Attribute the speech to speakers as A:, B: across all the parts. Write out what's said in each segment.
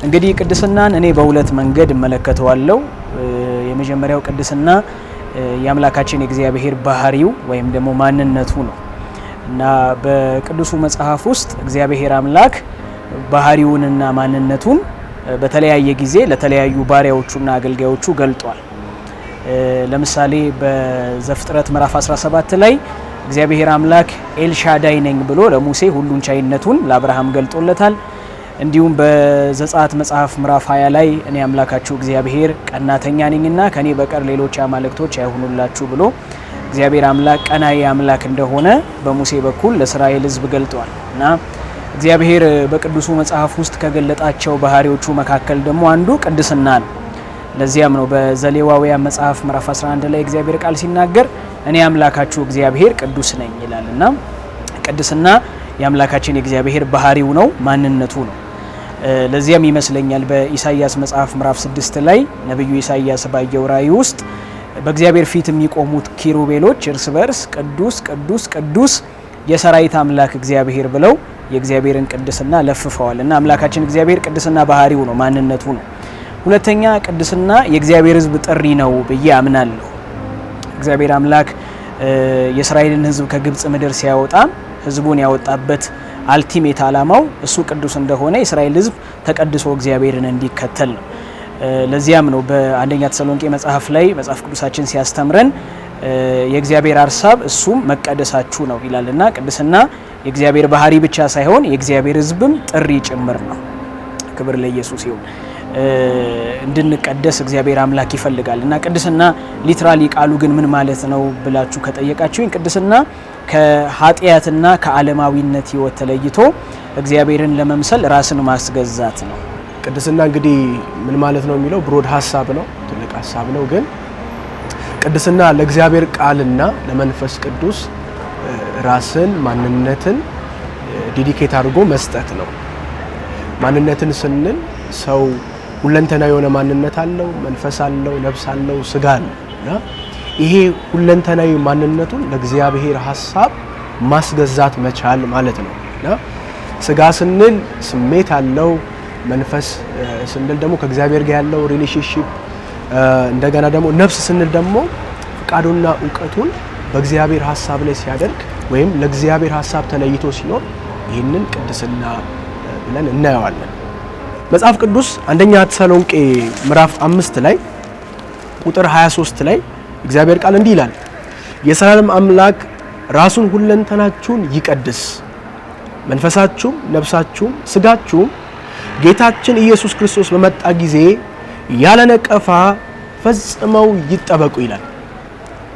A: እንግዲህ ቅድስናን እኔ በሁለት መንገድ እመለከተዋለሁ። የመጀመሪያው ቅድስና የአምላካችን የእግዚአብሔር ባህሪው ወይም ደግሞ ማንነቱ ነው እና በቅዱሱ መጽሐፍ ውስጥ እግዚአብሔር አምላክ ባህሪውንና ማንነቱን በተለያየ ጊዜ ለተለያዩ ባሪያዎቹና አገልጋዮቹ ገልጧል። ለምሳሌ በዘፍጥረት ምዕራፍ 17 ላይ እግዚአብሔር አምላክ ኤልሻዳይ ነኝ ብሎ ለሙሴ ሁሉን ቻይነቱን ለአብርሃም ገልጦለታል። እንዲሁም በዘጸአት መጽሐፍ ምዕራፍ 20 ላይ እኔ አምላካችሁ እግዚአብሔር ቀናተኛ ነኝና ከኔ በቀር ሌሎች አማልክቶች አይሁኑላችሁ ብሎ እግዚአብሔር አምላክ ቀናኢ አምላክ እንደሆነ በሙሴ በኩል ለእስራኤል ሕዝብ ገልጧል እና እግዚአብሔር በቅዱሱ መጽሐፍ ውስጥ ከገለጣቸው ባህሪዎቹ መካከል ደግሞ አንዱ ቅድስና ነው። ለዚያም ነው በዘሌዋውያን መጽሐፍ ምዕራፍ 11 ላይ እግዚአብሔር ቃል ሲናገር እኔ አምላካችሁ እግዚአብሔር ቅዱስ ነኝ ይላልና ቅድስና የአምላካችን የእግዚአብሔር ባህሪው ነው፣ ማንነቱ ነው። ለዚያም ይመስለኛል በኢሳይያስ መጽሐፍ ምዕራፍ 6 ላይ ነብዩ ኢሳይያስ ባየው ራእይ ውስጥ በእግዚአብሔር ፊት የሚቆሙት ኪሩቤሎች እርስ በርስ ቅዱስ ቅዱስ ቅዱስ የሰራዊት አምላክ እግዚአብሔር ብለው የእግዚአብሔርን ቅድስና ለፍፈዋል እና አምላካችን እግዚአብሔር ቅድስና ባህሪው ነው፣ ማንነቱ ነው። ሁለተኛ ቅድስና የእግዚአብሔር ሕዝብ ጥሪ ነው ብዬ አምናለሁ። እግዚአብሔር አምላክ የእስራኤልን ሕዝብ ከግብጽ ምድር ሲያወጣ ሕዝቡን ያወጣበት አልቲሜት አላማው እሱ ቅዱስ እንደሆነ የእስራኤል ሕዝብ ተቀድሶ እግዚአብሔርን እንዲከተል ነው። ለዚያም ነው በአንደኛ ተሰሎንቄ መጽሐፍ ላይ መጽሐፍ ቅዱሳችን ሲያስተምረን የእግዚአብሔር ሐሳብ እሱም መቀደሳችሁ ነው ይላልና ቅድስና የእግዚአብሔር ባህሪ ብቻ ሳይሆን የእግዚአብሔር ሕዝብም ጥሪ ጭምር ነው። ክብር ለኢየሱስ ይሁን። እንድንቀደስ እግዚአብሔር አምላክ ይፈልጋል እና ቅድስና ሊትራሊ ቃሉ ግን ምን ማለት ነው ብላችሁ ከጠየቃችሁኝ ቅድስና ከኃጢአትና ከዓለማዊነት ሕይወት ተለይቶ እግዚአብሔርን ለመምሰል ራስን ማስገዛት ነው።
B: ቅድስና እንግዲህ ምን ማለት ነው የሚለው ብሮድ ሀሳብ ነው፣ ትልቅ ሀሳብ ነው። ግን ቅድስና ለእግዚአብሔር ቃልና ለመንፈስ ቅዱስ ራስን ማንነትን ዲዲኬት አድርጎ መስጠት ነው። ማንነትን ስንል ሰው ሁለንተናዊ የሆነ ማንነት አለው፣ መንፈስ አለው፣ ነፍስ አለው፣ ስጋ አለው እና ይሄ ሁለንተናዊ ማንነቱን ለእግዚአብሔር ሐሳብ ማስገዛት መቻል ማለት ነው እና ስጋ ስንል ስሜት አለው፣ መንፈስ ስንል ደግሞ ከእግዚአብሔር ጋር ያለው ሪሌሽንሺፕ፣ እንደገና ደግሞ ነፍስ ስንል ደግሞ ፍቃዱና እውቀቱን በእግዚአብሔር ሐሳብ ላይ ሲያደርግ ወይም ለእግዚአብሔር ሐሳብ ተለይቶ ሲኖር ይህንን ቅድስና ብለን እናየዋለን። መጽሐፍ ቅዱስ አንደኛ ተሰሎንቄ ምዕራፍ 5 ላይ ቁጥር 23 ላይ እግዚአብሔር ቃል እንዲህ ይላል፣ የሰላም አምላክ ራሱን ሁለንተናችሁን ይቀድስ፣ መንፈሳችሁም፣ ነፍሳችሁም፣ ስጋችሁም ጌታችን ኢየሱስ ክርስቶስ በመጣ ጊዜ ያለ ነቀፋ ፈጽመው ይጠበቁ ይላል።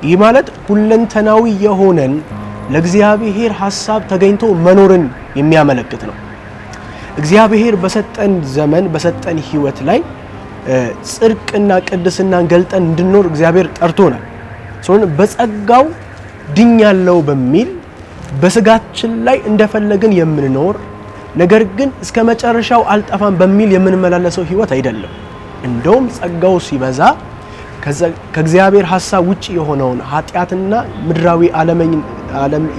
B: ይህ ማለት ሁለንተናዊ የሆነን ለእግዚአብሔር ሐሳብ ተገኝቶ መኖርን የሚያመለክት ነው። እግዚአብሔር በሰጠን ዘመን በሰጠን ሕይወት ላይ ጽድቅና ቅድስናን ገልጠን እንድንኖር እግዚአብሔር ጠርቶናል። ስለሆነ በጸጋው ድኛለው በሚል በስጋችን ላይ እንደፈለግን የምንኖር ነገር ግን እስከ መጨረሻው አልጠፋም በሚል የምንመላለሰው ሕይወት አይደለም። እንደውም ጸጋው ሲበዛ ከእግዚአብሔር ሐሳብ ውጪ የሆነውን ኃጢአትና ምድራዊ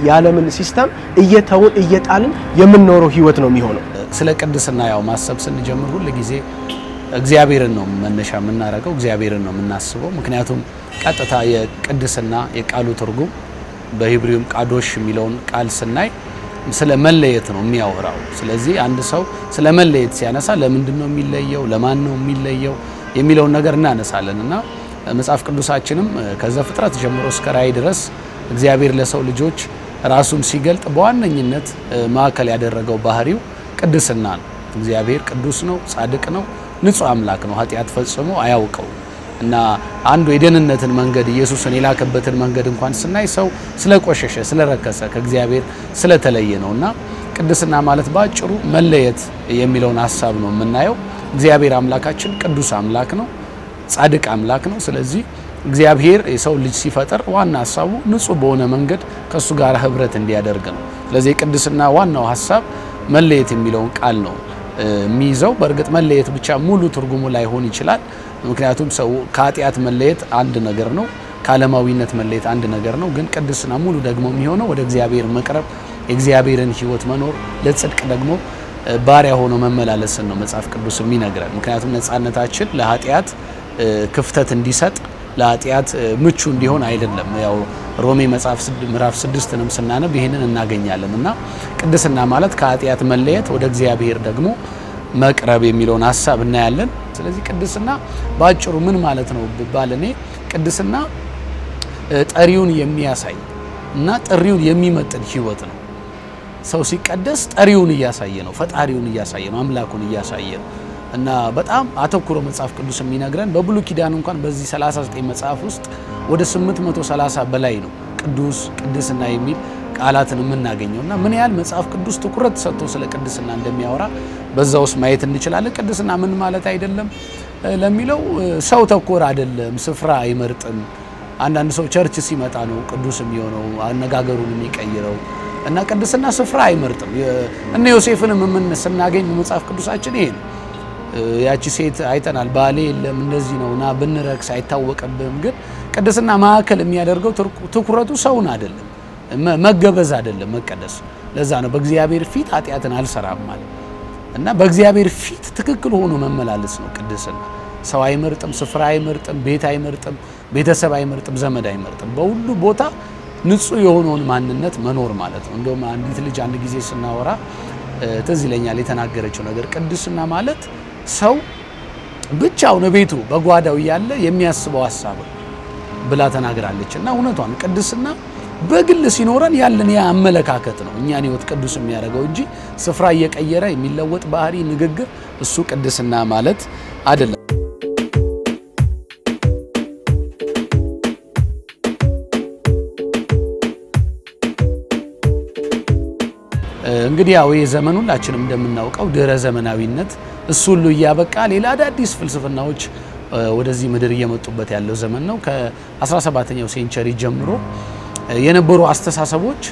B: የዓለምን ሲስተም እየተውን እየጣልን የምንኖረው ሕይወት ነው የሚሆነው።
C: ስለ ቅድስና ያው ማሰብ ስንጀምር ሁሉ ጊዜ እግዚአብሔርን ነው መነሻ የምናደርገው፣ እግዚአብሔርን ነው የምናስበው። ምክንያቱም ቀጥታ የቅድስና የቃሉ ትርጉም በሂብሪውም ቃዶሽ የሚለውን ቃል ስናይ ስለ መለየት ነው የሚያወራው። ስለዚህ አንድ ሰው ስለ መለየት ሲያነሳ ለምንድን ነው የሚለየው፣ ለማን ነው የሚለየው የሚለውን ነገር እናነሳለን እና መጽሐፍ ቅዱሳችንም ከዘፍጥረት ጀምሮ እስከ ራእይ ድረስ እግዚአብሔር ለሰው ልጆች ራሱን ሲገልጥ በዋነኝነት ማዕከል ያደረገው ባህሪው ቅድስና ነው። እግዚአብሔር ቅዱስ ነው፣ ጻድቅ ነው፣ ንጹህ አምላክ ነው፣ ኃጢአት ፈጽሞ አያውቀው እና አንዱ የደህንነትን መንገድ ኢየሱስን የላከበትን መንገድ እንኳን ስናይ ሰው ስለቆሸሸ ስለረከሰ ከእግዚአብሔር ስለተለየ ነውና ቅድስና ማለት ባጭሩ መለየት የሚለውን ሐሳብ ነው የምናየው። እግዚአብሔር አምላካችን ቅዱስ አምላክ ነው፣ ጻድቅ አምላክ ነው። ስለዚህ እግዚአብሔር የሰው ልጅ ሲፈጠር ዋና ሐሳቡ ንጹህ በሆነ መንገድ ከሱ ጋር ህብረት እንዲያደርግ ነው። ስለዚህ ቅድስና ዋናው ሐሳብ መለየት የሚለውን ቃል ነው የሚይዘው። በእርግጥ መለየት ብቻ ሙሉ ትርጉሙ ላይሆን ይችላል። ምክንያቱም ሰው ከኃጢአት መለየት አንድ ነገር ነው፣ ከዓለማዊነት መለየት አንድ ነገር ነው። ግን ቅድስና ሙሉ ደግሞ የሚሆነው ወደ እግዚአብሔር መቅረብ፣ የእግዚአብሔርን ሕይወት መኖር፣ ለጽድቅ ደግሞ ባሪያ ሆኖ መመላለስን ነው መጽሐፍ ቅዱስ የሚነግረን። ምክንያቱም ነጻነታችን ለኃጢአት ክፍተት እንዲሰጥ ለኃጢአት ምቹ እንዲሆን አይደለም። ያው ሮሜ መጽሐፍ ምዕራፍ 6ንም ስናነብ ይሄንን እናገኛለን እና ቅድስና ማለት ከኃጢአት መለየት ወደ እግዚአብሔር ደግሞ መቅረብ የሚለውን ሐሳብ እናያለን። ስለዚህ ቅድስና ባጭሩ ምን ማለት ነው ቢባል እኔ ቅድስና ጠሪውን የሚያሳይ እና ጥሪውን የሚመጥን ህይወት ነው። ሰው ሲቀደስ ጠሪውን እያሳየ ነው፣ ፈጣሪውን እያሳየ ነው፣ አምላኩን እያሳየ ነው እና በጣም አተኩሮ መጽሐፍ ቅዱስ የሚነግረን በብሉይ ኪዳን እንኳን በዚህ 39 መጽሐፍ ውስጥ ወደ 830 በላይ ነው ቅዱስ ቅድስና የሚል ቃላትን የምናገኘው እና ምን ያህል መጽሐፍ ቅዱስ ትኩረት ሰጥቶ ስለ ቅድስና እንደሚያወራ በዛ ውስጥ ማየት እንችላለን። ቅድስና ምን ማለት አይደለም ለሚለው ሰው ተኮር አይደለም፣ ስፍራ አይመርጥም። አንዳንድ ሰው ቸርች ሲመጣ ነው ቅዱስ የሚሆነው አነጋገሩን የሚቀይረው እና ቅድስና ስፍራ አይመርጥም። እነ ዮሴፍንም ስናገኝ መጽሐፍ ቅዱሳችን ይሄ ነው። ያቺ ሴት አይተናል፣ ባሌ የለም እንደዚህ ነውና ብንረክስ አይታወቅብም። ግን ቅድስና ማዕከል የሚያደርገው ትኩረቱ ሰውን አይደለም፣ መገበዝ አይደለም፣ መቀደስ። ለዛ ነው በእግዚአብሔር ፊት ኃጢአትን አልሰራም ማለት እና በእግዚአብሔር ፊት ትክክል ሆኖ መመላለስ ነው ቅድስና። ሰው አይመርጥም፣ ስፍራ አይመርጥም፣ ቤት አይመርጥም፣ ቤተሰብ አይመርጥም፣ ዘመድ አይመርጥም። በሁሉ ቦታ ንጹህ የሆነውን ማንነት መኖር ማለት ነው። እንደውም አንዲት ልጅ አንድ ጊዜ ስናወራ ትዝ ይለኛል የተናገረችው ነገር ቅድስና ማለት ሰው ብቻውን ቤቱ በጓዳው እያለ የሚያስበው ሐሳብ ብላ ተናግራለች እና እውነቷን ቅድስና በግል ሲኖረን ያለን ያ አመለካከት ነው እኛን ህይወት ቅዱስ የሚያደርገው እንጂ ስፍራ እየቀየረ የሚለወጥ ባህሪ ንግግር እሱ ቅድስና ማለት አይደለም። እንግዲህ ያው የዘመኑ ሁላችንም እንደምናውቀው ድህረ ዘመናዊነት እሱ ሁሉ እያበቃ ሌላ አዳዲስ ፍልስፍናዎች ወደዚህ ምድር እየመጡበት ያለው ዘመን ነው። ከ17ኛው ሴንቸሪ ጀምሮ የነበሩ አስተሳሰቦች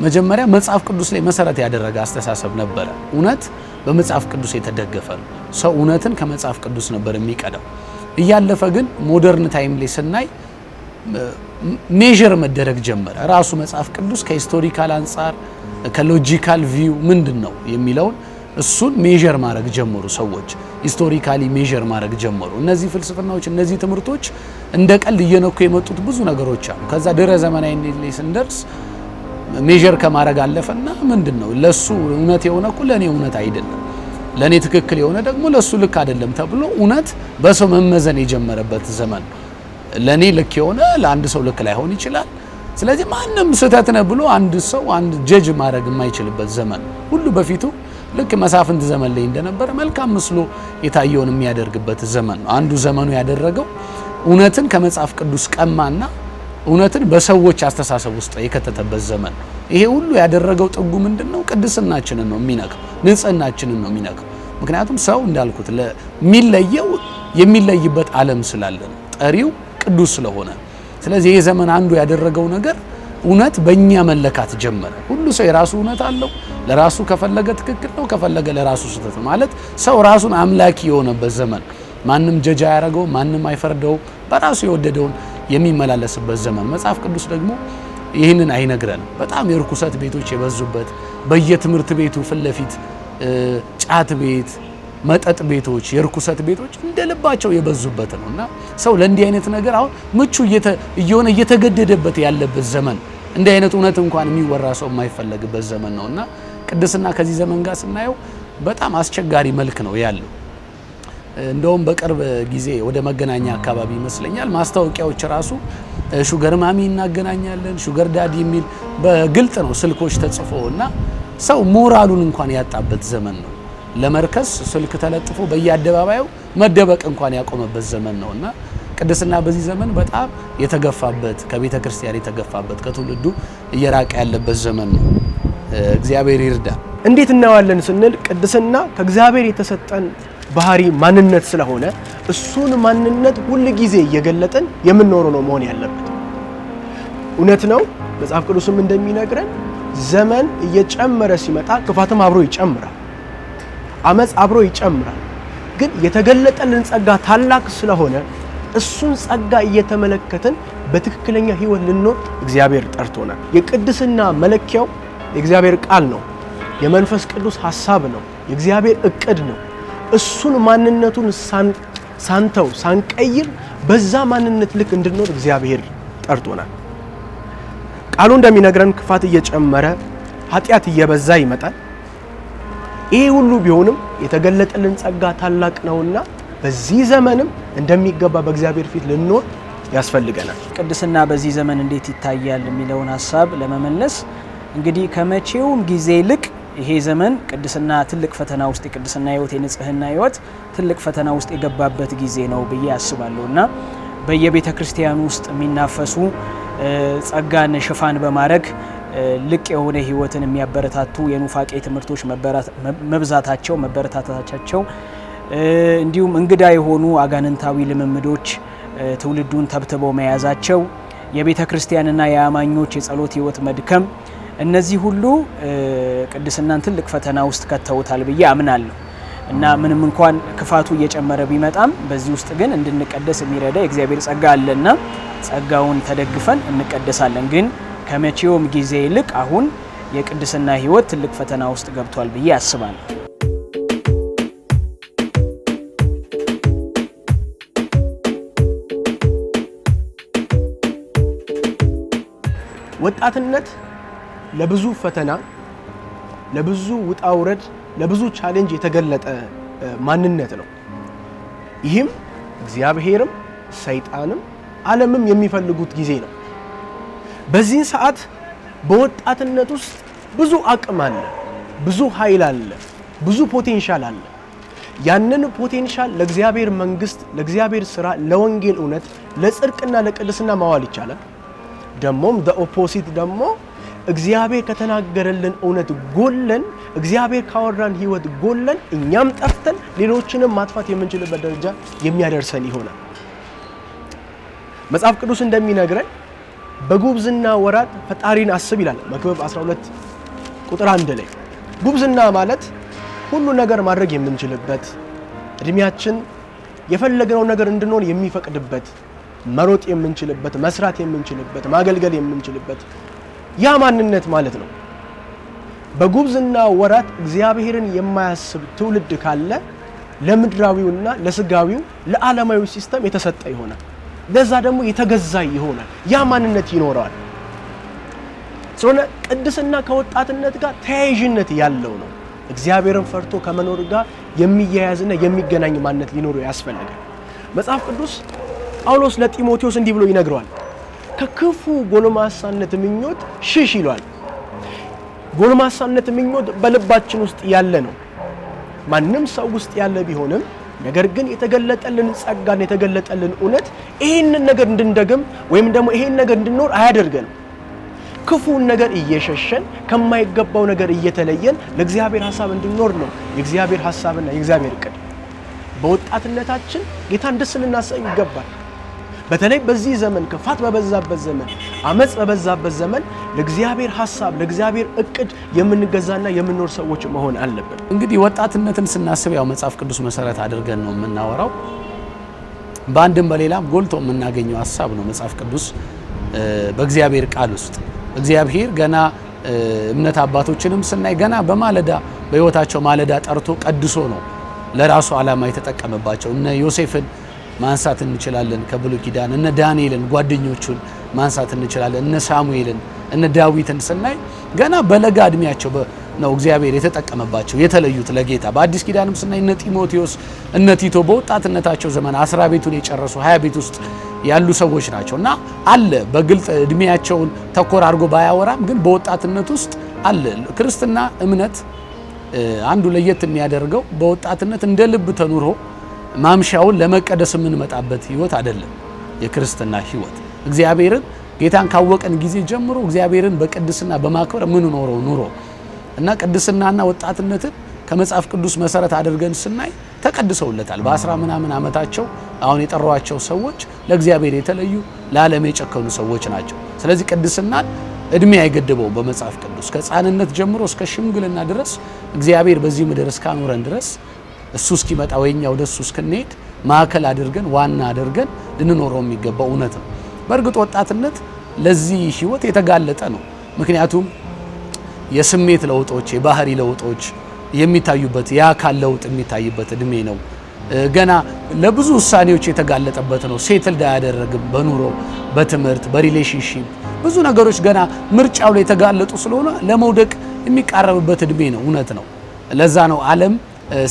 C: መጀመሪያ መጽሐፍ ቅዱስ ላይ መሰረት ያደረገ አስተሳሰብ ነበረ። እውነት በመጽሐፍ ቅዱስ የተደገፈ ነው። ሰው እውነትን ከመጽሐፍ ቅዱስ ነበር የሚቀዳው። እያለፈ ግን ሞደርን ታይም ላይ ስናይ ሜዠር መደረግ ጀመረ። ራሱ መጽሐፍ ቅዱስ ከሂስቶሪካል አንጻር ከሎጂካል ቪው ምንድነው የሚለውን እሱን ሜዠር ማድረግ ጀመሩ። ሰዎች ሂስቶሪካሊ ሜዠር ማድረግ ጀመሩ። እነዚህ ፍልስፍናዎች እነዚህ ትምህርቶች እንደ ቀልድ እየነኩ የመጡት ብዙ ነገሮች አሉ። ከዛ ድህረ ዘመናዊነት ላይ ስንደርስ ሜዠር ከማድረግ አለፈና ምንድነው ለሱ እውነት የሆነ እኮ ለኔ እውነት አይደለም፣ ለኔ ትክክል የሆነ ደግሞ ለሱ ልክ አይደለም ተብሎ እውነት በሰው መመዘን የጀመረበት ዘመን ነው። ለኔ ልክ የሆነ ለአንድ ሰው ልክ ላይሆን ይችላል። ስለዚህ ማንም ስህተት ነው ብሎ አንድ ሰው አንድ ጀጅ ማድረግ የማይችልበት ዘመን ሁሉ በፊቱ ልክ መሳፍንት ዘመን ላይ እንደነበረ መልካም መስሎ የታየውን የሚያደርግበት ዘመን ነው። አንዱ ዘመኑ ያደረገው እውነትን ከመጽሐፍ ቅዱስ ቀማና እውነትን በሰዎች አስተሳሰብ ውስጥ የከተተበት ዘመን ነው። ይሄ ሁሉ ያደረገው ጥጉ ምንድነው? ቅድስናችንን ነው የሚነካው፣ ንጽህናችንን ነው የሚነካው። ምክንያቱም ሰው እንዳልኩት ለሚለየው የሚለይበት ዓለም ስላለ ነው፣ ጠሪው ቅዱስ ስለሆነ። ስለዚህ ይሄ ዘመን አንዱ ያደረገው ነገር እውነት በእኛ መለካት ጀመረ። ሁሉ ሰው የራሱ እውነት አለው። ለራሱ ከፈለገ ትክክል ነው፣ ከፈለገ ለራሱ ስህተት ነው። ማለት ሰው ራሱን አምላኪ የሆነበት ዘመን፣ ማንም ጀጅ አያረገው፣ ማንም አይፈርደው፣ በራሱ የወደደውን የሚመላለስበት ዘመን። መጽሐፍ ቅዱስ ደግሞ ይህንን አይነግረንም። በጣም የርኩሰት ቤቶች የበዙበት በየትምህርት ቤቱ ፊት ለፊት ጫት ቤት፣ መጠጥ ቤቶች፣ የርኩሰት ቤቶች እንደ ልባቸው የበዙበት ነውና ሰው ለእንዲህ አይነት ነገር አሁን ምቹ እየሆነ እየተገደደበት ያለበት ዘመን፣ እንዲህ አይነት እውነት እንኳን የሚወራ ሰው የማይፈለግበት ዘመን ነውና ቅድስና ከዚህ ዘመን ጋር ስናየው በጣም አስቸጋሪ መልክ ነው ያለው። እንደውም በቅርብ ጊዜ ወደ መገናኛ አካባቢ ይመስለኛል ማስታወቂያዎች ራሱ ሹገር ማሚ እናገናኛለን፣ ሹገር ዳዲ የሚል በግልጥ ነው ስልኮች ተጽፎና ሰው ሞራሉን እንኳን ያጣበት ዘመን ነው። ለመርከስ ስልክ ተለጥፎ በየአደባባዩ መደበቅ እንኳን ያቆመበት ዘመን ነውና ቅድስና በዚህ ዘመን በጣም የተገፋበት፣ ከቤተ ክርስቲያን የተገፋበት፣ ከትውልዱ እየራቀ ያለበት ዘመን ነው። እግዚአብሔር ይርዳ።
B: እንዴት እናዋለን ስንል ቅድስና ከእግዚአብሔር የተሰጠን ባህሪ ማንነት ስለሆነ እሱን ማንነት ሁሉ ጊዜ እየገለጥን የምንኖረው ነው መሆን ያለበት። እውነት ነው መጽሐፍ ቅዱስም እንደሚነግረን ዘመን እየጨመረ ሲመጣ ክፋትም አብሮ ይጨምራል፣ አመጽ አብሮ ይጨምራል። ግን የተገለጠልን ጸጋ ታላቅ ስለሆነ እሱን ጸጋ እየተመለከትን በትክክለኛ ህይወት ልንኖር እግዚአብሔር ጠርቶናል። የቅድስና መለኪያው የእግዚአብሔር ቃል ነው፣ የመንፈስ ቅዱስ ሐሳብ ነው፣ የእግዚአብሔር እቅድ ነው። እሱን ማንነቱን ሳንተው ሳንቀይር በዛ ማንነት ልክ እንድንኖር እግዚአብሔር ጠርቶናል። ቃሉ እንደሚነግረን ክፋት እየጨመረ ኃጢአት እየበዛ ይመጣል። ይሄ ሁሉ ቢሆንም የተገለጠልን ጸጋ ታላቅ ነውና በዚህ ዘመንም እንደሚገባ በእግዚአብሔር ፊት ልንኖር ያስፈልገናል።
A: ቅድስና በዚህ ዘመን እንዴት ይታያል የሚለውን ሐሳብ ለመመለስ እንግዲህ ከመቼውም ጊዜ ይልቅ ይሄ ዘመን ቅድስና ትልቅ ፈተና ውስጥ የቅድስና ህይወት የንጽህና ህይወት ትልቅ ፈተና ውስጥ የገባበት ጊዜ ነው ብዬ አስባለሁና በየቤተ ክርስቲያኑ ውስጥ የሚናፈሱ ጸጋን ሽፋን በማድረግ ልቅ የሆነ ህይወትን የሚያበረታቱ የኑፋቄ ትምህርቶች መብዛታቸው መበረታታቸው እንዲሁም እንግዳ የሆኑ አጋንንታዊ ልምምዶች ትውልዱን ተብትበው መያዛቸው የቤተ ክርስቲያንና የአማኞች የጸሎት ህይወት መድከም እነዚህ ሁሉ ቅድስናን ትልቅ ፈተና ውስጥ ከተውታል ብዬ አምናለሁ እና ምንም እንኳን ክፋቱ እየጨመረ ቢመጣም በዚህ ውስጥ ግን እንድንቀደስ የሚረዳ የእግዚአብሔር ጸጋ አለና ጸጋውን ተደግፈን እንቀደሳለን። ግን ከመቼውም ጊዜ ይልቅ አሁን የቅድስና ህይወት ትልቅ ፈተና ውስጥ ገብቷል ብዬ አስባለሁ።
B: ወጣትነት ለብዙ ፈተና፣ ለብዙ ውጣ ውረድ፣ ለብዙ ቻሌንጅ የተገለጠ ማንነት ነው። ይህም እግዚአብሔርም ሰይጣንም ዓለምም የሚፈልጉት ጊዜ ነው። በዚህ ሰዓት በወጣትነት ውስጥ ብዙ አቅም አለ፣ ብዙ ኃይል አለ፣ ብዙ ፖቴንሻል አለ። ያንን ፖቴንሻል ለእግዚአብሔር መንግስት፣ ለእግዚአብሔር ስራ፣ ለወንጌል እውነት፣ ለጽድቅና ለቅድስና ማዋል ይቻላል። ደሞም ኦፖዚት ደግሞ እግዚአብሔር ከተናገረልን እውነት ጎለን እግዚአብሔር ካወራን ህይወት ጎለን እኛም ጠፍተን ሌሎችንም ማጥፋት የምንችልበት ደረጃ የሚያደርሰን ይሆናል። መጽሐፍ ቅዱስ እንደሚነግረን በጉብዝና ወራት ፈጣሪን አስብ ይላል መክብብ 12 ቁጥር 1 ላይ። ጉብዝና ማለት ሁሉ ነገር ማድረግ የምንችልበት እድሜያችን የፈለግነው ነገር እንድንሆን የሚፈቅድበት መሮጥ የምንችልበት መስራት የምንችልበት ማገልገል የምንችልበት ያ ማንነት ማለት ነው። በጉብዝና ወራት እግዚአብሔርን የማያስብ ትውልድ ካለ ለምድራዊውና ለስጋዊው ለዓለማዊ ሲስተም የተሰጠ ይሆናል። ለዛ ደግሞ የተገዛ ይሆናል። ያ ማንነት ይኖረዋል። ስለሆነ ቅድስና ከወጣትነት ጋር ተያያዥነት ያለው ነው። እግዚአብሔርን ፈርቶ ከመኖር ጋር የሚያያዝና የሚገናኝ ማንነት ሊኖረው ያስፈልጋል። መጽሐፍ ቅዱስ ጳውሎስ ለጢሞቴዎስ እንዲህ ብሎ ይነግረዋል። ከክፉ ጎልማሳነት ምኞት ሽሽ ይሏል። ጎልማሳነት ምኞት በልባችን ውስጥ ያለ ነው። ማንም ሰው ውስጥ ያለ ቢሆንም ነገር ግን የተገለጠልን ጸጋን የተገለጠልን እውነት ይሄንን ነገር እንድንደግም ወይም ደግሞ ይሄን ነገር እንድንኖር አያደርገንም። ክፉን ነገር እየሸሸን ከማይገባው ነገር እየተለየን ለእግዚአብሔር ሐሳብ እንድንኖር ነው የእግዚአብሔር ሐሳብና የእግዚአብሔር እቅድ። በወጣትነታችን ጌታን ደስ ልናሰኝ ይገባል። በተለይ በዚህ ዘመን ክፋት በበዛበት ዘመን አመጽ በበዛበት ዘመን ለእግዚአብሔር ሐሳብ ለእግዚአብሔር እቅድ የምንገዛና የምንኖር ሰዎች መሆን አለብን።
C: እንግዲህ ወጣትነትን ስናስብ ያው መጽሐፍ ቅዱስ መሰረት አድርገን ነው የምናወራው። በአንድም በሌላም ጎልቶ የምናገኘው ሐሳብ ነው መጽሐፍ ቅዱስ በእግዚአብሔር ቃል ውስጥ እግዚአብሔር ገና እምነት አባቶችንም ስናይ ገና በማለዳ በህይወታቸው ማለዳ ጠርቶ ቀድሶ ነው ለራሱ ዓላማ የተጠቀመባቸው። እነ ዮሴፍን ማንሳት እንችላለን ከብሉይ ኪዳን፣ እነ ዳንኤልን ጓደኞቹን ማንሳት እንችላለን፣ እነ ሳሙኤልን እነ ዳዊትን ስናይ ገና በለጋ እድሜያቸው ነው እግዚአብሔር የተጠቀመባቸው የተለዩት ለጌታ። በአዲስ ኪዳንም ስናይ እነ ጢሞቴዎስ እነ ቲቶ በወጣትነታቸው ዘመን 10 ቤቱን የጨረሱ 20 ቤት ውስጥ ያሉ ሰዎች ናቸውና አለ በግልጥ እድሜያቸውን ተኮር አድርጎ ባያወራም ግን በወጣትነት ውስጥ አለ። ክርስትና እምነት አንዱ ለየት የሚያደርገው በወጣትነት እንደ ልብ ተኑሮ ማምሻውን ለመቀደስ የምንመጣበት ህይወት አይደለም። የክርስትና ህይወት እግዚአብሔርን ጌታን ካወቀን ጊዜ ጀምሮ እግዚአብሔርን በቅድስና በማክበር የምንኖረው ኑሮ እና ቅድስናና ወጣትነትን ከመጽሐፍ ቅዱስ መሰረት አድርገን ስናይ ተቀድሰውለታል። በ10 ምናምን ዓመታቸው አሁን የጠሯቸው ሰዎች ለእግዚአብሔር የተለዩ ለዓለም የጨከኑ ሰዎች ናቸው። ስለዚህ ቅድስናን እድሜ አይገድበው በመጽሐፍ ቅዱስ ከሕፃንነት ጀምሮ እስከ ሽምግልና ድረስ እግዚአብሔር በዚህ ምድር እስካኖረን ድረስ እሱ እስኪመጣ ወይኛ ወደሱ እስክንሄድ ማዕከል አድርገን ዋና አድርገን ልንኖረው የሚገባው እውነት ነው። በእርግጥ ወጣትነት ለዚህ ህይወት የተጋለጠ ነው። ምክንያቱም የስሜት ለውጦች፣ የባህሪ ለውጦች የሚታዩበት የአካል ለውጥ የሚታይበት እድሜ ነው። ገና ለብዙ ውሳኔዎች የተጋለጠበት ነው። ሴትልድ አያደረግም በኑሮ በትምህርት በሪሌሽንሺፕ ብዙ ነገሮች ገና ምርጫው ላይ የተጋለጡ ስለሆነ ለመውደቅ የሚቃረብበት እድሜ ነው። እውነት ነው። ለዛ ነው ዓለም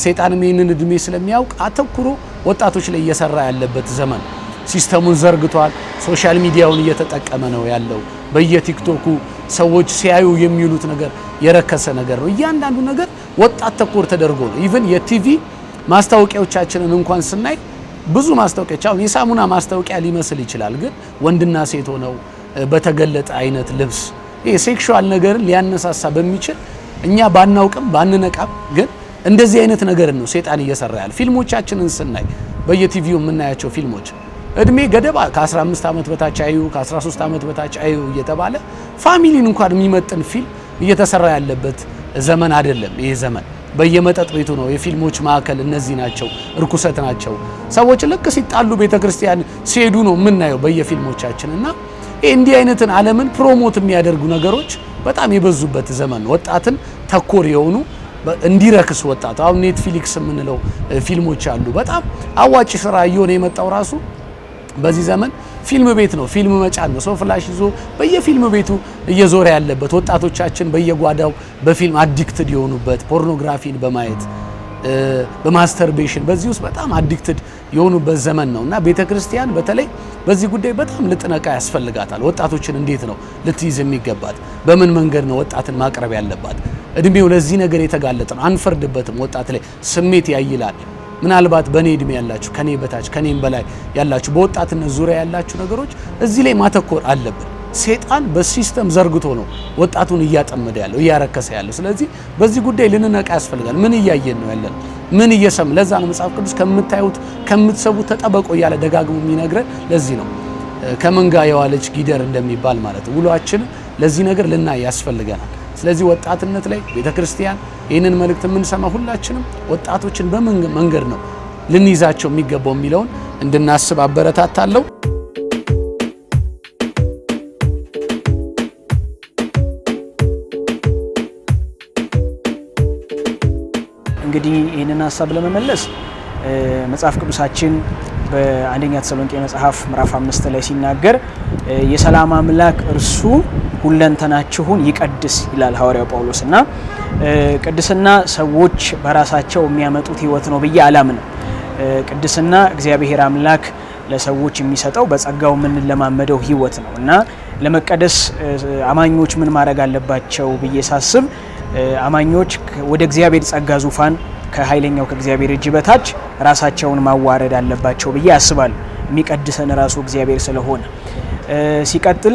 C: ሰይጣንም ይህንን እድሜ ስለሚያውቅ አተኩሮ ወጣቶች ላይ እየሰራ ያለበት ዘመን። ሲስተሙን ዘርግቷል። ሶሻል ሚዲያውን እየተጠቀመ ነው ያለው። በየቲክቶኩ ሰዎች ሲያዩ የሚሉት ነገር የረከሰ ነገር ነው። እያንዳንዱ ነገር ወጣት ተኮር ተደርጎ ነው። ኢቭን የቲቪ ማስታወቂያዎቻችንን እንኳን ስናይ ብዙ ማስታወቂያዎች አሁን የሳሙና ማስታወቂያ ሊመስል ይችላል፣ ግን ወንድና ሴት ሆነው በተገለጠ አይነት ልብስ ይሄ ሴክሹዋል ነገርን ሊያነሳሳ በሚችል እኛ ባናውቅም ባንነቃም ግን እንደዚህ አይነት ነገር ነው ሰይጣን እየሰራ ያለ። ፊልሞቻችንን ስናይ በየቲቪው የምናያቸው ፊልሞች እድሜ ገደባ ከ15 ዓመት በታች አዩ፣ ከ13 ዓመት በታች አዩ እየተባለ ፋሚሊን እንኳን የሚመጥን ፊልም እየተሰራ ያለበት ዘመን አይደለም። ይሄ ዘመን በየመጠጥ ቤቱ ነው የፊልሞች ማዕከል እነዚህ ናቸው፣ እርኩሰት ናቸው። ሰዎች ልክ ሲጣሉ ቤተክርስቲያን ሲሄዱ ነው የምናየው በየፊልሞቻችን እና እንዲህ አይነትን ዓለምን ፕሮሞት የሚያደርጉ ነገሮች በጣም የበዙበት ዘመን ነው። ወጣትን ተኮር የሆኑ እንዲረክስ ወጣቱ አሁን ኔትፍሊክስ የምንለው ፊልሞች አሉ። በጣም አዋጭ ስራ እየሆነ የመጣው ራሱ በዚህ ዘመን ፊልም ቤት ነው። ፊልም መጫን ነው። ሰው ፍላሽ ይዞ በየፊልም ቤቱ እየዞረ ያለበት፣ ወጣቶቻችን በየጓዳው በፊልም አዲክትድ የሆኑበት፣ ፖርኖግራፊን በማየት በማስተርቤሽን በዚህ ውስጥ በጣም አዲክትድ የሆኑበት ዘመን ነው እና ቤተክርስቲያን በተለይ በዚህ ጉዳይ በጣም ልጥነቃ ያስፈልጋታል። ወጣቶችን እንዴት ነው ልትይዝ የሚገባት? በምን መንገድ ነው ወጣትን ማቅረብ ያለባት? እድሜው ለዚህ ነገር የተጋለጠ ነው። አንፈርድበትም። ወጣት ላይ ስሜት ያይላል። ምናልባት በኔ እድሜ ያላችሁ ከኔ በታች ከኔም በላይ ያላችሁ በወጣትነት ዙሪያ ያላችሁ ነገሮች እዚህ ላይ ማተኮር አለብን። ሰይጣን በሲስተም ዘርግቶ ነው ወጣቱን እያጠመደ ያለው እያረከሰ ያለው። ስለዚህ በዚህ ጉዳይ ልንነቃ ያስፈልጋል። ምን እያየን ነው ያለን? ምን እየሰም ለዛ ነው መጽሐፍ ቅዱስ ከምታዩት ከምትሰቡት ተጠበቆ እያለ ደጋግሞ የሚነግረን ለዚህ ነው። ከመንጋ የዋለች ጊደር እንደሚባል ማለት ነው። ውሏችን ለዚህ ነገር ልናይ ያስፈልገናል። ስለዚህ ወጣትነት ላይ ቤተክርስቲያን ይህንን መልእክት የምንሰማ ሁላችንም ወጣቶችን በምን መንገድ ነው ልንይዛቸው የሚገባው የሚለውን እንድናስብ አበረታታለሁ።
A: እንግዲህ ይህንን ሀሳብ ለመመለስ መጽሐፍ ቅዱሳችን በአንደኛ ተሰሎንቄ መጽሐፍ ምዕራፍ 5 ላይ ሲናገር የሰላም አምላክ እርሱ ሁለንተናችሁን ይቀድስ ይላል ሐዋርያው ጳውሎስ። እና ቅድስና ሰዎች በራሳቸው የሚያመጡት ህይወት ነው ብዬ አላምንም። ቅድስና እግዚአብሔር አምላክ ለሰዎች የሚሰጠው በጸጋው የምንለማመደው ህይወት ነው እና ለመቀደስ አማኞች ምን ማድረግ አለባቸው ብዬ ሳስብ አማኞች ወደ እግዚአብሔር ጸጋ ዙፋን ከኃይለኛው ከእግዚአብሔር እጅ በታች ራሳቸውን ማዋረድ አለባቸው ብዬ አስባለሁ። የሚቀድሰን ራሱ እግዚአብሔር ስለሆነ ሲቀጥል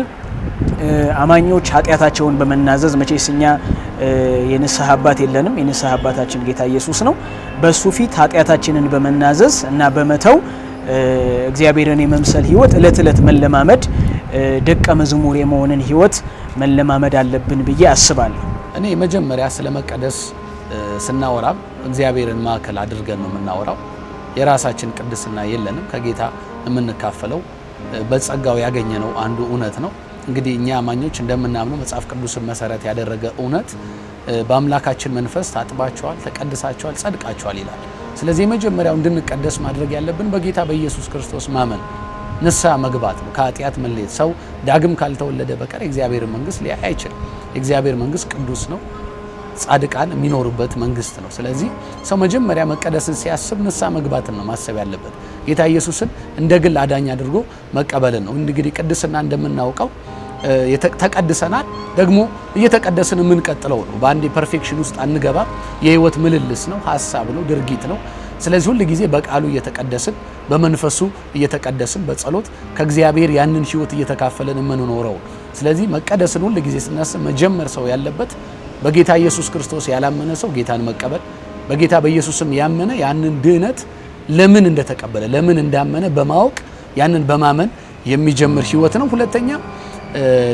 A: አማኞች ኃጢአታቸውን በመናዘዝ መቼስ እኛ የንስሐ አባት የለንም። የንስሐ አባታችን ጌታ ኢየሱስ ነው። በሱ ፊት ኃጢአታችንን በመናዘዝ እና በመተው እግዚአብሔርን የመምሰል ህይወት እለት እለት መለማመድ ደቀ መዝሙር የመሆንን ህይወት መለማመድ አለብን ብዬ አስባለሁ።
C: እኔ መጀመሪያ ስለ መቀደስ ስናወራም እግዚአብሔርን ማዕከል አድርገን ነው የምናወራው። የራሳችን ቅድስና የለንም። ከጌታ የምንካፈለው በጸጋው ያገኘነው አንዱ እውነት ነው። እንግዲህ እኛ አማኞች እንደምናምነው መጽሐፍ ቅዱስን መሰረት ያደረገ እውነት በአምላካችን መንፈስ ታጥባቸዋል፣ ተቀድሳቸዋል፣ ጸድቃቸዋል ይላል። ስለዚህ የመጀመሪያው እንድንቀደስ ማድረግ ያለብን በጌታ በኢየሱስ ክርስቶስ ማመን ንስሐ መግባት ነው። ከኃጢአት መለየት። ሰው ዳግም ካልተወለደ በቀር የእግዚአብሔር መንግስት ሊያይ አይችልም። የእግዚአብሔር መንግስት ቅዱስ ነው፣ ጻድቃን የሚኖሩበት መንግስት ነው። ስለዚህ ሰው መጀመሪያ መቀደስን ሲያስብ ንስሐ መግባትን ነው ማሰብ ያለበት። ጌታ ኢየሱስን እንደ ግል አዳኝ አድርጎ መቀበልን ነው። እንግዲህ ቅድስና እንደምናውቀው ተቀድሰናል፣ ደግሞ እየተቀደስን የምንቀጥለው ነው። በአንዴ ፐርፌክሽን ውስጥ አንገባም። የህይወት ምልልስ ነው፣ ሀሳብ ነው፣ ድርጊት ነው። ስለዚህ ሁሉ ጊዜ በቃሉ እየተቀደስን በመንፈሱ እየተቀደስን በጸሎት ከእግዚአብሔር ያንን ህይወት እየተካፈለን የምንኖረው። ስለዚህ መቀደስን ሁሉ ጊዜ ስናስብ መጀመር ሰው ያለበት በጌታ ኢየሱስ ክርስቶስ ያላመነ ሰው ጌታን መቀበል፣ በጌታ በኢየሱስም ያመነ ያንን ድህነት ለምን እንደተቀበለ ለምን እንዳመነ በማወቅ ያንን በማመን የሚጀምር ህይወት ነው። ሁለተኛ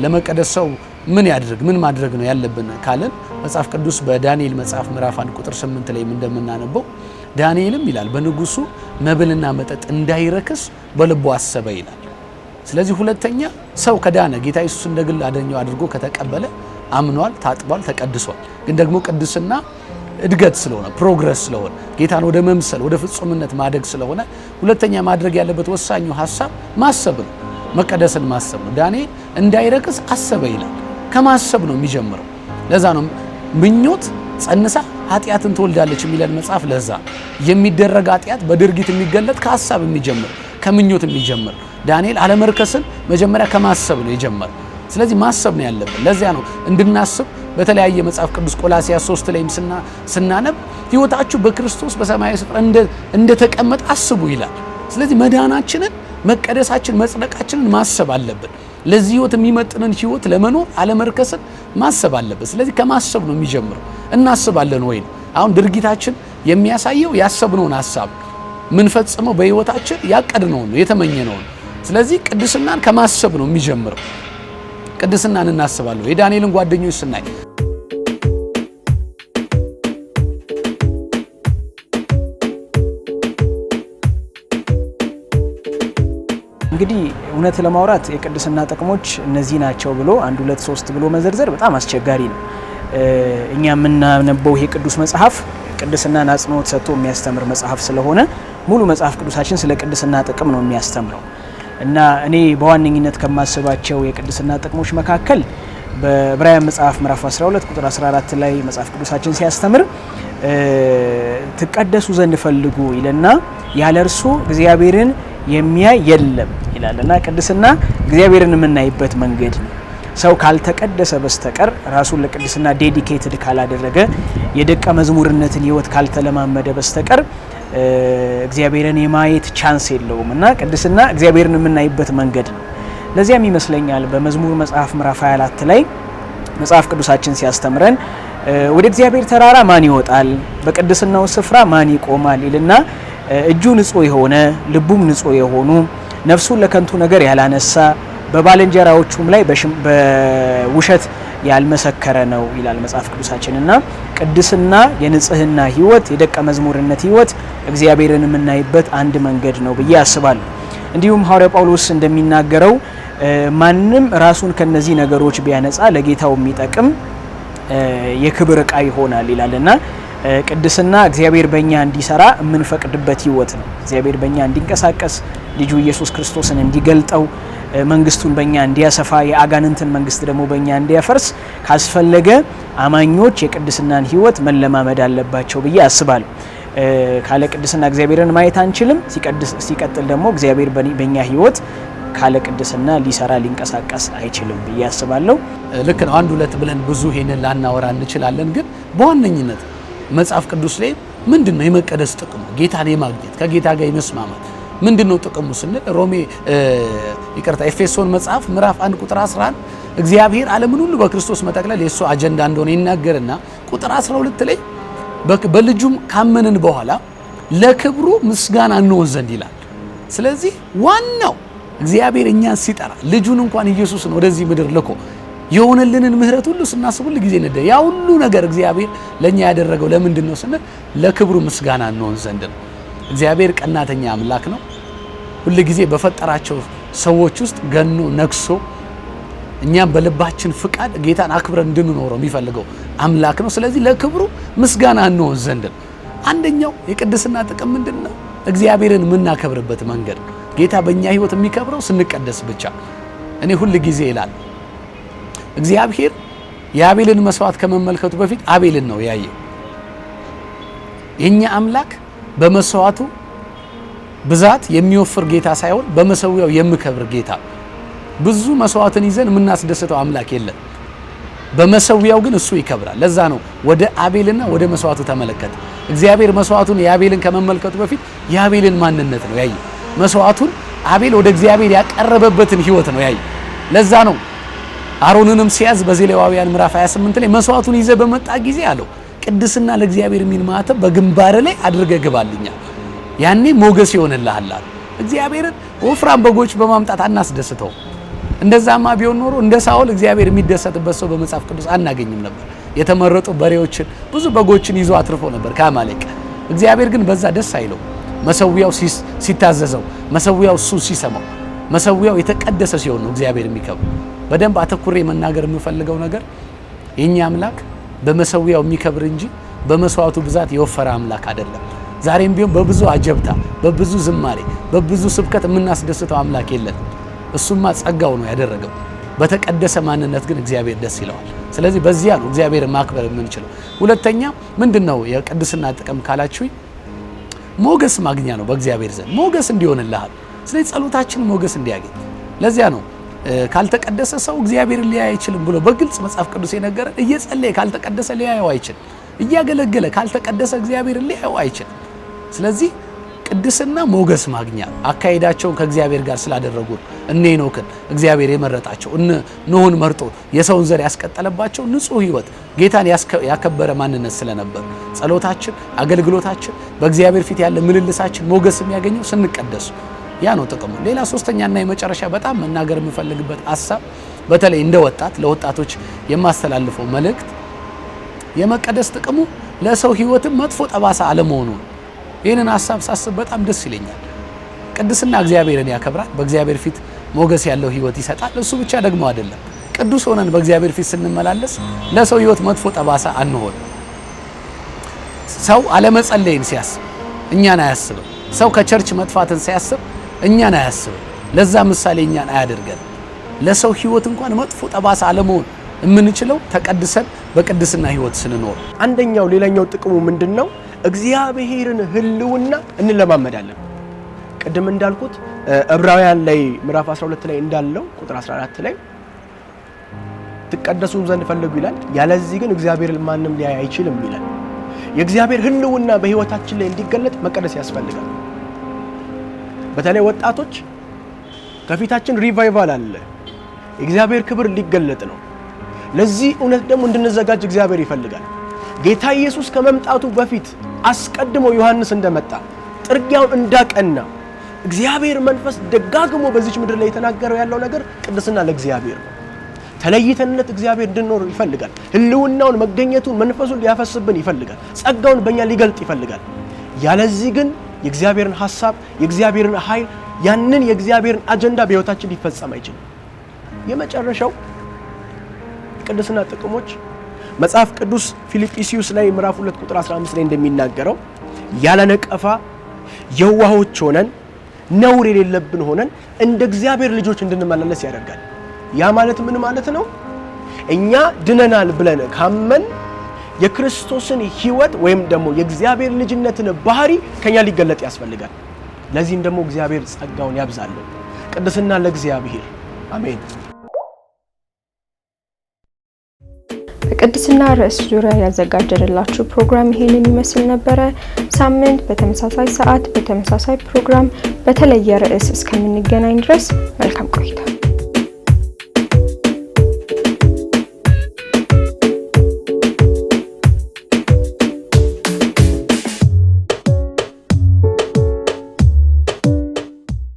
C: ለመቀደስ ሰው ምን ያድርግ ምን ማድረግ ነው ያለብን ካለን መጽሐፍ ቅዱስ በዳንኤል መጽሐፍ ምዕራፍ 1 ቁጥር 8 ላይ እንደምናነበው ዳንኤልም ይላል በንጉሱ መብልና መጠጥ እንዳይረክስ በልቡ አሰበ ይላል። ስለዚህ ሁለተኛ ሰው ከዳነ ጌታ ኢየሱስ እንደግል አዳኙ አድርጎ ከተቀበለ አምኗል፣ ታጥቧል፣ ተቀድሷል። ግን ደግሞ ቅድስና እድገት ስለሆነ ፕሮግረስ ስለሆነ ጌታን ወደ መምሰል ወደ ፍጹምነት ማደግ ስለሆነ ሁለተኛ ማድረግ ያለበት ወሳኙ ሐሳብ ማሰብ ነው። መቀደስን ማሰብ ነው። ዳንኤል እንዳይረክስ አሰበ ይላል። ከማሰብ ነው የሚጀምረው። ለዛ ነው ምኞት ጸንሳ ኃጢአትን ትወልዳለች የሚለን መጽሐፍ። ለዛ የሚደረግ ኃጢአት በድርጊት የሚገለጥ ከሐሳብ የሚጀምር ከምኞት የሚጀምር። ዳንኤል አለመርከስን መጀመሪያ ከማሰብ ነው የጀመረው። ስለዚህ ማሰብ ነው ያለብን። ለዚያ ነው እንድናስብ በተለያየ መጽሐፍ ቅዱስ ቆላስይስ 3 ላይም ስናነብ ሕይወታችሁ በክርስቶስ በሰማያዊ ስፍራ እንደተቀመጠ አስቡ ይላል። ስለዚህ መዳናችንን፣ መቀደሳችን፣ መጽደቃችንን ማሰብ አለብን። ለዚህ ሕይወት የሚመጥንን ሕይወት ለመኖር አለመርከስን ማሰብ አለብን። ስለዚህ ከማሰብ ነው የሚጀምረው። እናስባለን ወይ ነው አሁን ድርጊታችን የሚያሳየው ያሰብነውን ሐሳብ ምን ፈጽመው በሕይወታችን ያቀድነው ነው የተመኘነው ነው። ስለዚህ ቅድስናን ከማሰብ ነው የሚጀምረው። ቅድስናን እናስባለን። የዳንኤልን ጓደኞች ስናይ
A: እንግዲህ እውነት ለማውራት የቅድስና ጥቅሞች እነዚህ ናቸው ብሎ 1 2 3 ብሎ መዘርዘር በጣም አስቸጋሪ ነው። እኛ የምናነበው ይሄ ቅዱስ መጽሐፍ ቅድስናን አጽንኦት ሰጥቶ የሚያስተምር መጽሐፍ ስለሆነ ሙሉ መጽሐፍ ቅዱሳችን ስለ ቅድስና ጥቅም ነው የሚያስተምረው እና እኔ በዋነኝነት ከማስባቸው የቅድስና ጥቅሞች መካከል በዕብራውያን መጽሐፍ ምዕራፍ 12 ቁጥር 14 ላይ መጽሐፍ ቅዱሳችን ሲያስተምር ትቀደሱ ዘንድ ፈልጉ ይልና ያለ እርሱ እግዚአብሔርን የሚያይ የለም ይላልና ቅድስና እግዚአብሔርን የምናይበት መንገድ ነው። ሰው ካልተቀደሰ በስተቀር ራሱን ለቅድስና ዴዲኬትድ ካላደረገ የደቀ መዝሙርነትን ሕይወት ካልተለማመደ በስተቀር እግዚአብሔርን የማየት ቻንስ የለውም እና ቅድስና እግዚአብሔርን የምናይበት መንገድ ነው። ለዚያም ይመስለኛል በመዝሙር መጽሐፍ ምዕራፍ 24 ላይ መጽሐፍ ቅዱሳችን ሲያስተምረን ወደ እግዚአብሔር ተራራ ማን ይወጣል? በቅድስናው ስፍራ ማን ይቆማል? ይልና እጁ ንጹህ የሆነ ልቡም ንጹህ የሆኑ ነፍሱን ለከንቱ ነገር ያላነሳ በባልንጀራዎቹም ላይ በውሸት ያልመሰከረ ነው ይላል መጽሐፍ ቅዱሳችን እና ቅድስና የንጽህና ሕይወት የደቀ መዝሙርነት ሕይወት እግዚአብሔርን የምናይበት አንድ መንገድ ነው ብዬ አስባለሁ። እንዲሁም ሐዋርያው ጳውሎስ እንደሚናገረው ማንም ራሱን ከነዚህ ነገሮች ቢያነጻ ለጌታው የሚጠቅም የክብር ዕቃ ይሆናል ይላልና ቅድስና እግዚአብሔር በእኛ እንዲሰራ የምንፈቅድበት ሕይወት ነው። እግዚአብሔር በእኛ እንዲንቀሳቀስ ልጁ ኢየሱስ ክርስቶስን እንዲገልጠው መንግስቱን በእኛ እንዲያሰፋ የአጋንንትን መንግስት ደግሞ በእኛ እንዲያፈርስ ካስፈለገ አማኞች የቅድስናን ሕይወት መለማመድ አለባቸው ብዬ አስባለሁ። ካለ ቅድስና እግዚአብሔርን ማየት አንችልም። ሲቀጥል ደግሞ እግዚአብሔር በእኛ ሕይወት ካለ ቅድስና ሊሰራ ሊንቀሳቀስ አይችልም ብዬ አስባለሁ።
C: ልክ ነው። 1 2 ብለን ብዙ ይሄንን ላናወራ እንችላለን። ግን በዋነኝነት መጽሐፍ ቅዱስ ላይ ምንድነው የመቀደስ ጥቅሙ? ጌታን የማግኘት ከጌታ ጋር የመስማማት ምንድነው ጥቅሙ ስንል ኤፌሶን መጽሐፍ ምዕራፍ 1 ቁጥር 11 እግዚአብሔር ዓለምን ሁሉ በክርስቶስ መጠቅለል የሱ አጀንዳ እንደሆነ ይናገርና ቁጥር 12 ላይ በልጁም ካመንን በኋላ ለክብሩ ምስጋና እንሆን ዘንድ ይላል። ስለዚህ ዋናው እግዚአብሔር እኛን ሲጠራ ልጁን እንኳን ኢየሱስን ወደዚህ ምድር ልኮ የሆነልንን ምህረት ሁሉ ስናስብ ሁሉ ጊዜ ነደ ያ ሁሉ ነገር እግዚአብሔር ለኛ ያደረገው ለምንድን ነው ስንል ለክብሩ ምስጋና እንሆን ዘንድ ነው። እግዚአብሔር ቀናተኛ አምላክ ነው። ሁሉ ጊዜ በፈጠራቸው ሰዎች ውስጥ ገኖ ነግሶ እኛም በልባችን ፍቃድ ጌታን አክብረን እንድንኖረው የሚፈልገው አምላክ ነው። ስለዚህ ለክብሩ ምስጋና እንሆን ዘንድ ነው። አንደኛው የቅድስና ጥቅም ምንድነው? እግዚአብሔርን የምናከብርበት መንገድ ነው። ጌታ በእኛ ሕይወት የሚከብረው ስንቀደስ ብቻ። እኔ ሁሉ ጊዜ ይላል እግዚአብሔር የአቤልን መስዋዕት ከመመልከቱ በፊት አቤልን ነው ያየው። የኛ አምላክ በመስዋዕቱ ብዛት የሚወፍር ጌታ ሳይሆን በመሰዊያው የሚከብር ጌታ። ብዙ መስዋዕትን ይዘን የምናስደስተው አምላክ የለም። በመሰዊያው ግን እሱ ይከብራል። ለዛ ነው ወደ አቤልና ወደ መስዋዕቱ ተመለከተ። እግዚአብሔር መስዋዕቱን የአቤልን ከመመልከቱ በፊት የአቤልን ማንነት ነው ያየው። መስዋዕቱን አቤል ወደ እግዚአብሔር ያቀረበበትን ሕይወት ነው ያየው። ለዛ ነው አሮንንም ሲያዝ በዘሌዋውያን ምዕራፍ 28 ላይ መስዋዕቱን ይዘ በመጣ ጊዜ አለው ቅድስና ለእግዚአብሔር የሚል ማተብ በግንባር ላይ አድርገህ ግባልኛል፣ ያኔ ሞገስ ይሆንልሃል። እግዚአብሔርን ወፍራም በጎች በማምጣት አናስደስተው። እንደዛማ ቢሆን ኖሮ እንደ ሳኦል እግዚአብሔር የሚደሰትበት ሰው በመጽሐፍ ቅዱስ አናገኝም ነበር። የተመረጡ በሬዎችን ብዙ በጎችን ይዞ አትርፎ ነበር ከአማሌቅ። እግዚአብሔር ግን በዛ ደስ አይለው። መሰዊያው ሲታዘዘው፣ መሰዊያው እሱ ሲሰማው፣ መሰዊያው የተቀደሰ ሲሆን ነው እግዚአብሔር የሚከብር። በደንብ አተኩሬ መናገር የምፈልገው ነገር የኛ አምላክ በመሰዊያው የሚከብር እንጂ በመስዋዕቱ ብዛት የወፈረ አምላክ አይደለም። ዛሬም ቢሆን በብዙ አጀብታ፣ በብዙ ዝማሬ፣ በብዙ ስብከት የምናስደስተው አምላክ የለም። እሱማ ጸጋው ነው ያደረገው። በተቀደሰ ማንነት ግን እግዚአብሔር ደስ ይለዋል። ስለዚህ በዚያ ነው እግዚአብሔር ማክበር የምንችለው። ሁለተኛ ምንድነው የቅድስና ጥቅም ካላችሁ ሞገስ ማግኛ ነው በእግዚአብሔር ዘንድ ሞገስ እንዲሆንልሃል። ስለዚህ ጸሎታችን ሞገስ እንዲያገኝ ለዚያ ነው ካልተቀደሰ ሰው እግዚአብሔርን ሊያይ አይችልም ብሎ በግልጽ መጽሐፍ ቅዱስ የነገረን። እየጸለየ ካልተቀደሰ ሊያየው አይችልም። እያገለገለ ካልተቀደሰ እግዚአብሔርን ሊያየው አይችልም። ስለዚህ ቅድስና ሞገስ ማግኛ አካሄዳቸውን ከእግዚአብሔር ጋር ስላደረጉ እነ ሄኖክን እግዚአብሔር የመረጣቸው እነ ኖህን መርጦ የሰውን ዘር ያስቀጠለባቸው ንጹህ ህይወት ጌታን ያከበረ ማንነት ስለነበር ጸሎታችን፣ አገልግሎታችን፣ በእግዚአብሔር ፊት ያለ ምልልሳችን ሞገስ የሚያገኘው ስንቀደሱ ያ ነው ጥቅሙ። ሌላ ሶስተኛና የመጨረሻ በጣም መናገር የምፈልግበት ሐሳብ በተለይ እንደ ወጣት ለወጣቶች የማስተላልፈው መልእክት የመቀደስ ጥቅሙ ለሰው ህይወትም መጥፎ ጠባሳ አለመሆኑ ነው። ይህንን ሐሳብ ሳስብ በጣም ደስ ይለኛል። ቅድስና እግዚአብሔርን ያከብራል፣ በእግዚአብሔር ፊት ሞገስ ያለው ህይወት ይሰጣል። እሱ ብቻ ደግሞ አይደለም፣ ቅዱስ ሆነን በእግዚአብሔር ፊት ስንመላለስ ለሰው ህይወት መጥፎ ጠባሳ አንሆን። ሰው አለመጸለይን ሲያስብ እኛን አያስብም። ሰው ከቸርች መጥፋትን ሲያስብ እኛን አያስብም። ለዛ ምሳሌ እኛን አያደርገን። ለሰው ህይወት እንኳን መጥፎ ጠባሳ አለመሆን የምንችለው ተቀድሰን በቅድስና ህይወት ስንኖር።
B: አንደኛው ሌላኛው ጥቅሙ ምንድነው? እግዚአብሔርን ህልውና እንለማመዳለን። ቅድም እንዳልኩት ዕብራውያን ላይ ምዕራፍ 12 ላይ እንዳለው ቁጥር 14 ላይ ትቀደሱም ዘንድ ፈልጉ ይላል። ያለዚህ ግን እግዚአብሔርን ማንም ሊያይ አይችልም ይላል። የእግዚአብሔር ህልውና በህይወታችን ላይ እንዲገለጥ መቀደስ ያስፈልጋል። በተለይ ወጣቶች ከፊታችን ሪቫይቫል አለ። የእግዚአብሔር ክብር ሊገለጥ ነው። ለዚህ እውነት ደግሞ እንድንዘጋጅ እግዚአብሔር ይፈልጋል። ጌታ ኢየሱስ ከመምጣቱ በፊት አስቀድሞ ዮሐንስ እንደመጣ ጥርጊያውን እንዳቀና እግዚአብሔር መንፈስ ደጋግሞ በዚች ምድር ላይ የተናገረው ያለው ነገር ቅድስና ለእግዚአብሔር ነው። ተለይተንነት እግዚአብሔር እንድንኖር ይፈልጋል። ህልውናውን፣ መገኘቱን፣ መንፈሱን ሊያፈስብን ይፈልጋል። ጸጋውን በእኛ ሊገልጥ ይፈልጋል። ያለዚህ ግን የእግዚአብሔርን ሐሳብ፣ የእግዚአብሔርን ኃይል፣ ያንን የእግዚአብሔርን አጀንዳ በህይወታችን ሊፈጸም አይችልም። የመጨረሻው ቅድስና ጥቅሞች መጽሐፍ ቅዱስ ፊልጵስዩስ ላይ ምዕራፍ 2 ቁጥር 15 ላይ እንደሚናገረው ያለ ነቀፋ የዋሆች ሆነን ነውር የሌለብን ሆነን እንደ እግዚአብሔር ልጆች እንድንመላለስ ያደርጋል። ያ ማለት ምን ማለት ነው? እኛ ድነናል ብለን ካመን የክርስቶስን ህይወት ወይም ደግሞ የእግዚአብሔር ልጅነትን ባህሪ ከኛ ሊገለጥ ያስፈልጋል። ለዚህም ደግሞ እግዚአብሔር ጸጋውን ያብዛልን። ቅድስና ለእግዚአብሔር አሜን።
D: በቅድስና ርዕስ ዙሪያ ያዘጋጀንላችሁ ፕሮግራም ይሄንን ይመስል ነበረ። ሳምንት በተመሳሳይ ሰዓት በተመሳሳይ ፕሮግራም በተለየ ርዕስ እስከምንገናኝ ድረስ መልካም ቆይታ